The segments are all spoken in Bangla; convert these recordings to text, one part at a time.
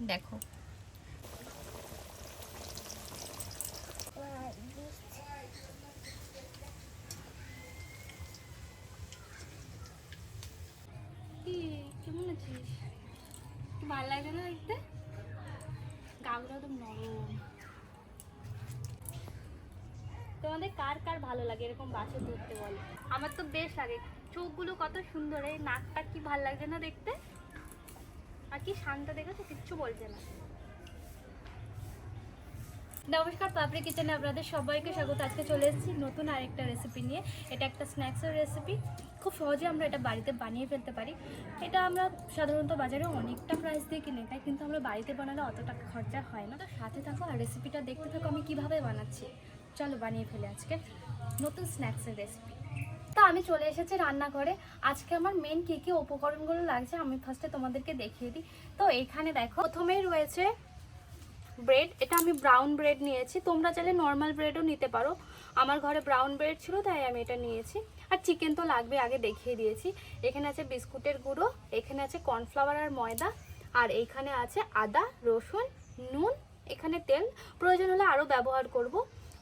দেখো কেমন আছিস? ভালো লাগে না দেখতে? গাগুলো একদম নরম। তোমাদের কার কার ভালো লাগে এরকম বাছুর ধরতে বলো? আমার তো বেশ লাগে। চোখগুলো কত সুন্দর, এই নাকটা কি ভালো লাগছে না দেখতে? আর কি শান্ত, দেখেছো? কিচ্ছু বলছে না। নমস্কার, পাপড়ি কিচেনে আপনাদের সবাইকে স্বাগত। আজকে চলে এসেছি নতুন আরেকটা রেসিপি নিয়ে। এটা একটা স্ন্যাক্সের রেসিপি। খুব সহজে আমরা এটা বাড়িতে বানিয়ে ফেলতে পারি। এটা আমরা সাধারণত বাজারে অনেকটা প্রাইস দিয়ে কিনে খাই, কিন্তু আমরা বাড়িতে বানালে অত টাকা খরচা হয় না। তো সাথে থাকো আর রেসিপিটা দেখতে থাকো আমি কিভাবে বানাচ্ছি। চলো বানিয়ে ফেলে আজকে নতুন স্ন্যাক্সের রেসিপি। তো আমি চলে এসেছি রান্নাঘরে। আজকে আমার মেন কী কী উপকরণগুলো লাগছে আমি ফার্স্টে তোমাদেরকে দেখিয়ে দিই। তো এখানে দেখো, প্রথমেই রয়েছে ব্রেড। এটা আমি ব্রাউন ব্রেড নিয়েছি, তোমরা চাইলে নর্মাল ব্রেডও নিতে পারো। আমার ঘরে ব্রাউন ব্রেড ছিল তাই আমি এটা নিয়েছি। আর চিকেন তো লাগবে, আগে দেখিয়ে দিয়েছি। এখানে আছে বিস্কুটের গুঁড়ো, এখানে আছে কর্নফ্লাওয়ার আর ময়দা, আর এইখানে আছে আদা, রসুন, নুন, এখানে তেল, প্রয়োজন হলে আরও ব্যবহার করব।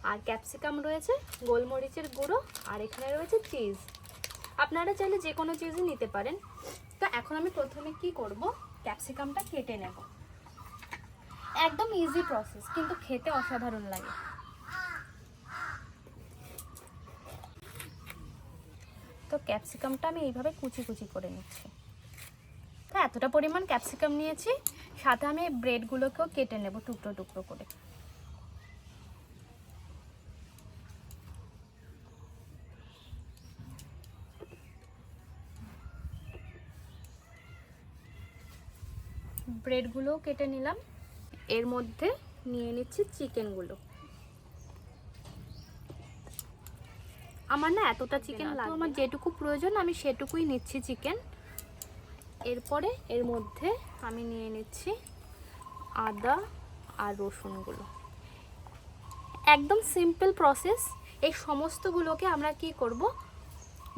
আর ক্যাপসিকাম রয়েছে, গোলমরিচের গুঁড়ো, আর এখানে রয়েছে চিজ। আপনারা চাইলে যে কোনো চিজই নিতে পারেন। তো এখন আমি প্রথমে কি করব, ক্যাপসিকামটা কেটে নেব। একদম ইজি প্রসেস, কিন্তু খেতে অসাধারণ লাগে। তো ক্যাপসিকামটা আমি এইভাবে কুচি কুচি করে নিচ্ছি। তো এতটা পরিমাণ ক্যাপসিকাম নিয়েছি, সাথে আমি এই ব্রেডগুলোকেও কেটে নেব টুকরো টুকরো করে। ব্রেডগুলোও কেটে নিলাম। এর মধ্যে নিয়ে নিচ্ছি চিকেনগুলো। আমার না এতটা চিকেন লাগবে, আমার যেটুকু প্রয়োজন আমি সেটুকুই নিচ্ছি চিকেন। এরপরে এর মধ্যে আমি নিয়ে নিচ্ছি আদা আর রসুনগুলো। একদম সিম্পল প্রসেস। এই সমস্তগুলোকে আমরা কি করব,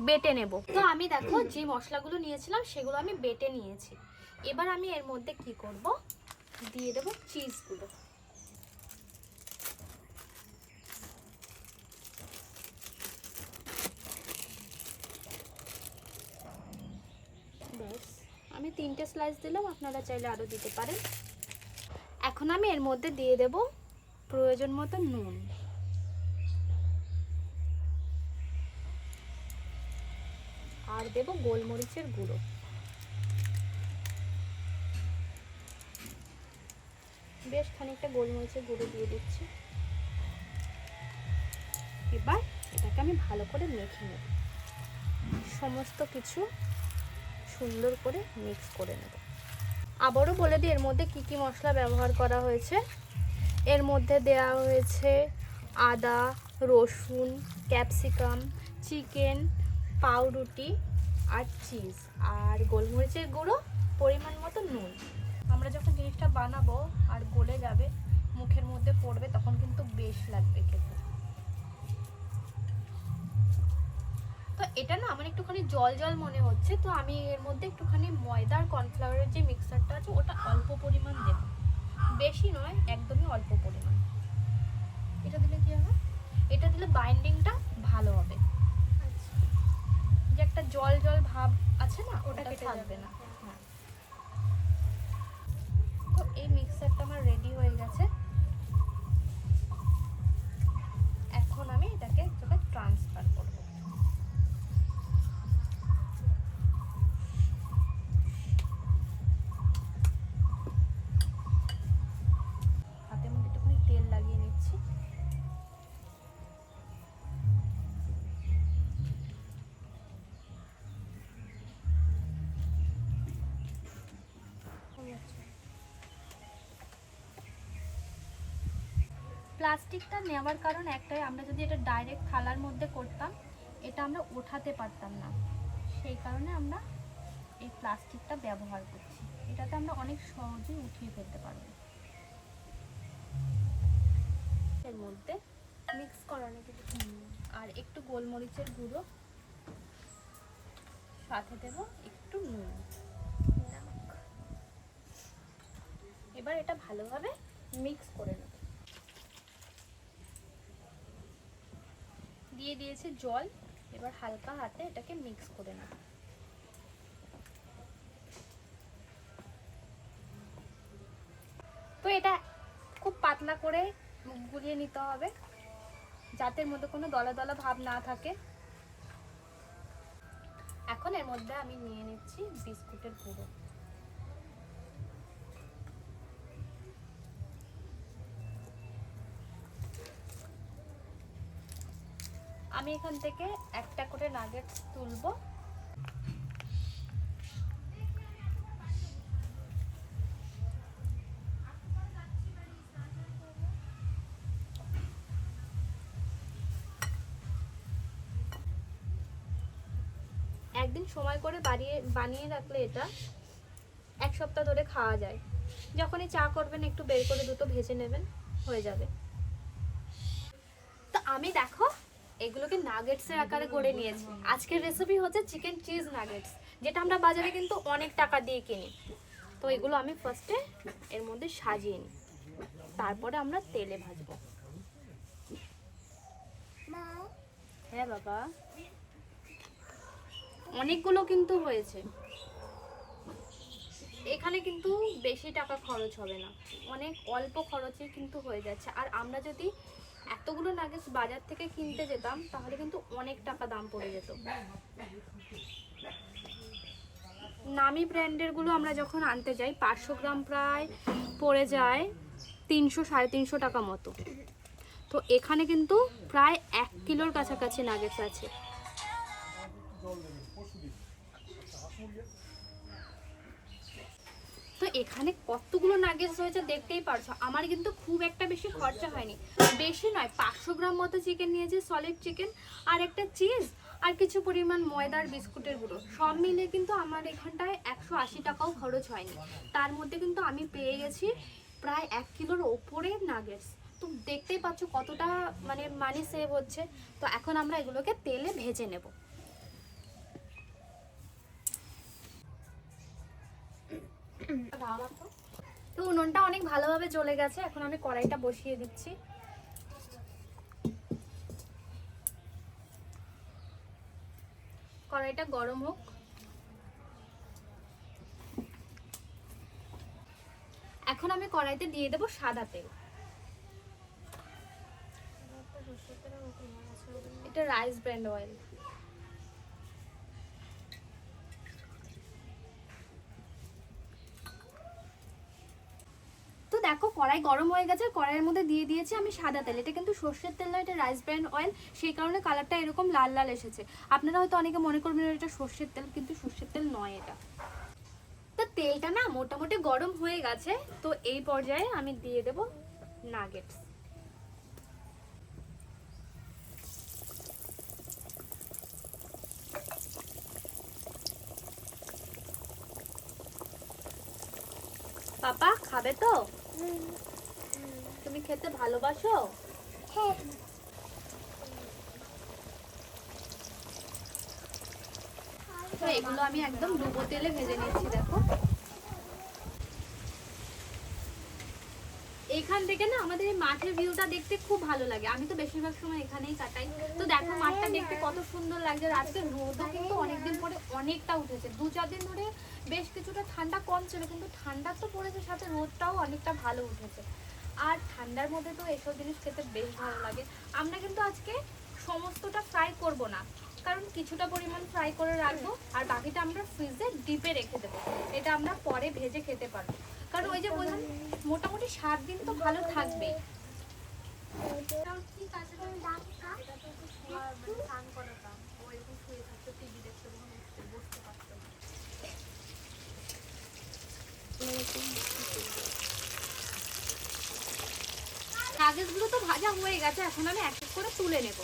বেটে নেব। তো আমি দেখো যে মশলাগুলো নিয়েছিলাম সেগুলো আমি বেটে নিয়েছি। এবার আমি এর মধ্যে কি করব, দিয়ে দেব চিজগুলো। ব্যাস, আমি 3টে স্লাইস দিলাম, আপনারা চাইলে আরও দিতে পারেন। এখন আমি এর মধ্যে দিয়ে দেব প্রয়োজন মতো নুন, আর দেব গোলমরিচের গুঁড়ো। বেশ খানিকটা গোলমরিচের গুঁড়ো দিয়ে দিচ্ছি। এবার এটাকে আমি ভালো করে মেখে নেব, সমস্ত কিছু সুন্দর করে মিক্স করে নেব। আবারও বলে দিই এর মধ্যে কি কি মশলা ব্যবহার করা হয়েছে। এর মধ্যে দেওয়া হয়েছে আদা, রসুন, ক্যাপসিকাম, চিকেন, পাউরুটি আর চিজ, আর গোলমরিচের গুঁড়ো, পরিমাণ মতো নুন। আমরা যখন জিনিসটা বানাবো আর গলে যাবে, মুখের মধ্যে পড়বে, তখন কিন্তু বেশ লাগবে খেতে। তো এটা না আমার একটুখানি জল জল মনে হচ্ছে, তো আমি এর মধ্যে একটুখানি ময়দা আর কর্নফ্লাওয়ারের যে মিক্সচারটা আছে ওটা অল্প পরিমাণ দেব, বেশি নয়, একদমই অল্প পরিমাণ। এটা দিলে কি হবে, এটা দিলে বাইন্ডিংটা ভালো হবে। যে একটা জল জল ভাব আছে না, ওটা থাকবে না। হ্যাঁ, তো এই মিক্সচারটা আমার রেডি হয়ে গেছে। এখন আমি এটাকে এক জায়গায় ট্রান্সফার করব। হাতের মধ্যে একটুখানি তেল লাগিয়ে নিচ্ছি। প্লাস্টিকটা নেওয়ার কারণ একটাই, আমরা যদি এটা ডাইরেক্ট থালার মধ্যে করতাম এটা আমরা ওঠাতে পারতাম না, সেই কারণে আমরা এই প্লাস্টিকটা ব্যবহার করছি। এটাতে আমরা অনেক সহজেই উঠিয়ে ফেলতে পারবো। এর মধ্যে মিক্স করানো কিছু, আর একটু গোলমরিচের গুঁড়ো, সাথে দেব একটু নুন। এবার এটা ভালোভাবে মিক্স করে নেব। দিয়ে দিয়েছি জল, এবার হালকা হাতে এটাকে মিক্স করে নেব। তো এটা খুব পাতলা করে গুলিয়ে নিতে হবে, যাতে এর মধ্যে কোনো দলা দলা ভাব না থাকে। এখন এর মধ্যে আমি নিয়ে নিচ্ছি বিস্কুটের গুঁড়ো। আমি এখান থেকে একটা করে নাগেটস তুলবো। একদিন সময় করে বানিয়ে রাখলে এটা এক সপ্তাহ ধরে খাওয়া যায়। যখনই চা করবেন একটু বের করে দুটো ভেজে নেবেন, হয়ে যাবে। তো আমি দেখো এগুলোকে নাগেটসের আকারে গড়ে নিয়েছি। আজকের রেসিপি হচ্ছে চিকেন চিজ নাগেটস, যেটা আমরা বাজারে কিন্তু অনেক টাকা দিয়ে কিনি। তো এগুলো আমি ফার্স্টে এর মধ্যে সাজিয়ে নিই, তারপরে আমরা তেলে ভাজবো। হ্যাঁ বাবা, অনেকগুলো কিন্তু হয়েছে। এখানে কিন্তু বেশি টাকা খরচ হবে না, অনেক অল্প খরচে কিন্তু হয়ে যাচ্ছে। আর আমরা যদি এতগুলো নাগেটস বাজার থেকে কিনতে যেতাম তাহলে কিন্তু অনেক টাকা দাম পড়ে যেত। নামি ব্র্যান্ডের গুলো আমরা যখন আনতে যাই 500 গ্রাম প্রায় পড়ে যায় 300-350 টাকা মতো। তো এখানে কিন্তু প্রায় 1 কিলোর কাছাকাছি নাগেটস আছে। তো এখানে কতগুলো নাগেটস হয়েছে দেখতেই পারছো। আমার কিন্তু খুব একটা বেশি খরচা হয়নি, বেশি নয়, 500 গ্রাম মতো চিকেন নিয়েছি, সলিড চিকেন, আর একটা চিজ, আর কিছু পরিমাণ ময়দার বিস্কুটের গুঁড়ো, সব মিলে কিন্তু আমার এখানটায় 180 টাকাও খরচ হয়নি। তার মধ্যে কিন্তু আমি পেয়ে গেছি প্রায় 1 কিলোর ওপরে নাগেটস। তো দেখতেই পাচ্ছ কতটা মানি সেভ হচ্ছে। তো এখন আমরা এগুলোকে তেলে ভেজে নেব। তো উনুনটা অনেক ভালোভাবে জ্বলে গেছে, এখন আমি কড়াইটা বসিয়ে দিচ্ছি। কড়াইটা গরম হোক। এখন আমি কড়াইতে দিয়ে দেব সাদা তেল। এটা রাইস ব্র্যান্ড অয়েল। তো দেখো কড়াই গরম হয়ে গেছে, কড়াইয়ের মধ্যে দিয়ে দিয়েছি আমি সাদা তেল। এটা কিন্তু সর্ষের তেল নয়, এটা রাইস ব্র্যান্ড অয়েল, সেই কারণে কালারটা এরকম লাল লাল এসেছে। আপনারা হয়তো অনেকে মনে করবেন এটা সর্ষের তেল, কিন্তু সর্ষের তেল নয় এটা। তো তেলটা না মোটামুটি গরম হয়ে গেছে। তো এই পর্যায়ে আমি দিয়ে দেব নাগেটস। পাপা খাবে তো? তুমি খেতে ভালোবাসো? হ্যাঁ। তো এগুলো আমি একদম ডুবো তেলে ভেজে নিচ্ছি। দেখো এখান থেকে না আমাদের এই মাঠের ভিউটা দেখতে খুব ভালো লাগে। আমি তো বেশিরভাগ সময় এখানেই কাটাই। তো দেখো মাঠটা দেখতে কত সুন্দর লাগছে। আজকে রোদও কিন্তু অনেকদিন পরে অনেকটা উঠেছে। 2-4 দিন ধরে বেশ কিছুটা ঠান্ডা কম ছিল, কিন্তু ঠান্ডা তো পড়েছে, সাথে রোদটাও অনেকটা ভালো উঠেছে। আর ঠান্ডার মধ্যে তো এসব জিনিস খেতে বেশ ভালো লাগে। আমরা কিন্তু আজকে সমস্তটা ফ্রাই করব না, কারণ কিছুটা পরিমাণ ফ্রাই করে রাখবো, আর বাকিটা আমরা ফ্রিজে ডিপে রেখে দেবো। এটা আমরা পরে ভেজে খেতে পারবো, কারণ ওই যে বললাম মোটামুটি 7 দিন তো ভালো থাকবে। নাগেটসগুলো তো ভাজা হয়ে গেছে, এখন আমি এক এক করে তুলে নেব।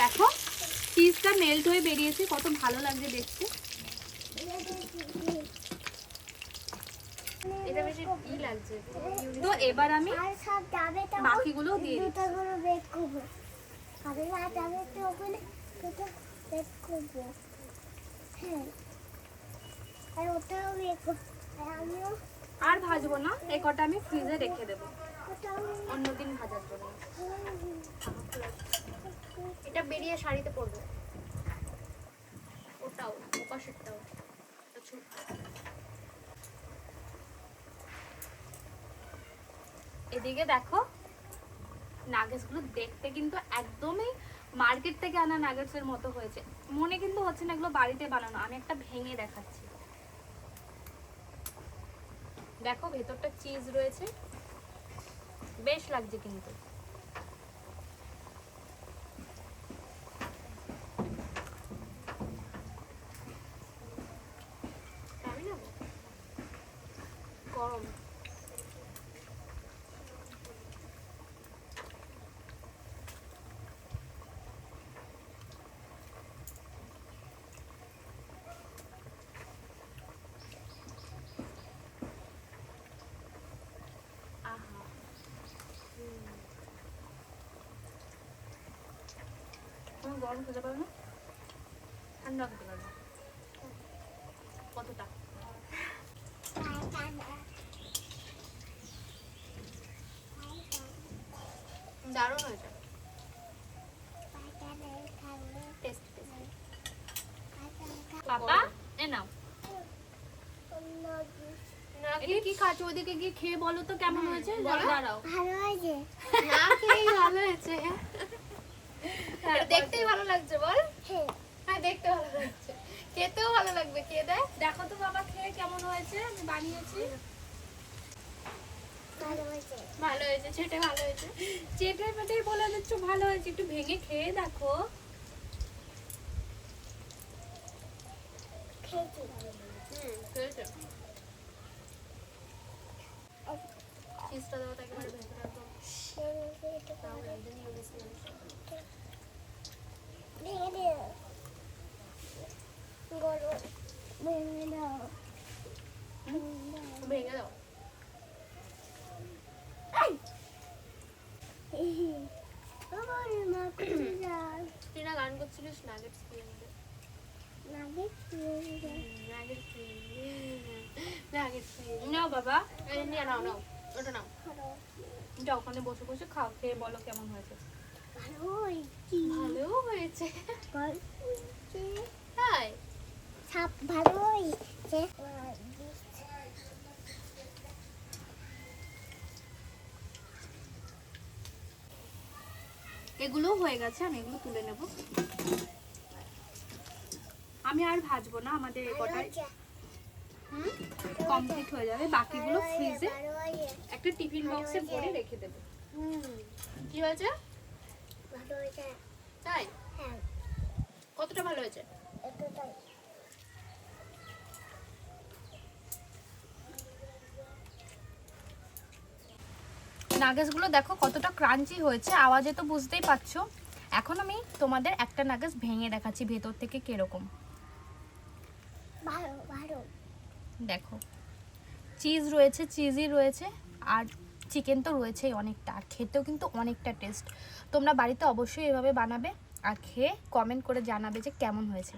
দেখো চিজটা মেল্ট হয়ে বেরিয়েছে, কত ভালো লাগছে দেখতে। এটা বেশি ই লাগছে। তো এবার আমি বাকিগুলো দিয়ে দিচ্ছি। আর ভাজবো না, এই কটা আমি ফ্রিজে রেখে দেবো অন্যদিন ভাজার জন্য। এটা বেরিয়ে শাড়িতে পরবো, ওটাও ওপাশেরটাও। এদিকে দেখো নাগেটসগুলো দেখতে কিন্তু একদমই মার্কেট থেকে আনা নাগেটসের মতো হয়েছে, মনে কিন্তু হচ্ছে না এগুলো বাড়িতে বানানো। আমি একটা ভেঙে দেখাচ্ছি, দেখো ভেতরটা চিজ রয়েছে, বেশ লাগছে কিন্তু। গরম গরম খেতে পারো না, ঠান্ডা খেতে পারো। কতটা দারুণ হয়েছে, পাপা এ নাও। কি খাচ্ছ? ওদিকে গিয়ে খেয়ে বলো তো কেমন হয়েছে। দাঁড়াও, ভালো হয়েছে। না খেয়েই ভালো হয়েছে। দেখতেই ভালো লাগছে বল। হ্যাঁ দেখতে ভালো লাগছে, খেতেও ভালো লাগবে। খেয়ে দেখ, দেখো তো বাবা খেয়ে কেমন হয়েছে। আমি বানিয়েছি, ভালো হয়েছে। চেটে ভালো হয়েছে, চেটে পেটেই বলে দিচ্ছ ভালো হয়েছে। একটু ভেঙে খেয়ে দেখো। খেয়েছে। চিজটা দাও একেবারে ভেতরে একদম। ভেঙে দাও। তুই না গান করছিলিস নাগেটস দিয়ে মধ্যে। নাও বাবা, নিয়ে নাও, নাও ওটা নাও। যাও ওখানে বসে বসে খাও, খেয়ে বলো কেমন হয়েছে। ভালো হয়েছে তাই? ভালো হয়েছে। এগুলো হয়ে গেছে, আমি এগুলো তুলে নেব। আমি আর ভাজবো না, আমাদের এই কটাই কমপ্লিট হয়ে যাবে। বাকিগুলো ফ্রিজে একটা টিফিন বক্সে ভরে রেখে দেবো। কি হয়েছে? ভালো হয়েছে। তাই? হ্যাঁ। কতটা ভালো হয়েছে? এতটাই। নাগেটসগুলো দেখো কতটা ক্রাঞ্চি হয়েছে, আওয়াজে তো বুঝতেই পারছো। এখন আমি তোমাদের একটা নাগেটস ভেঙে দেখাচ্ছি ভেতর থেকে কিরকম। ভালো ভালো। দেখো চিজ রয়েছে, চিজি রয়েছে, আর চিকেন তো রয়েছেই অনেকটা, আর খেতেও কিন্তু অনেকটা টেস্ট। তোমরা বাড়িতে অবশ্যই এভাবে বানাবে আর খেয়ে কমেন্ট করে জানাবে যে কেমন হয়েছে।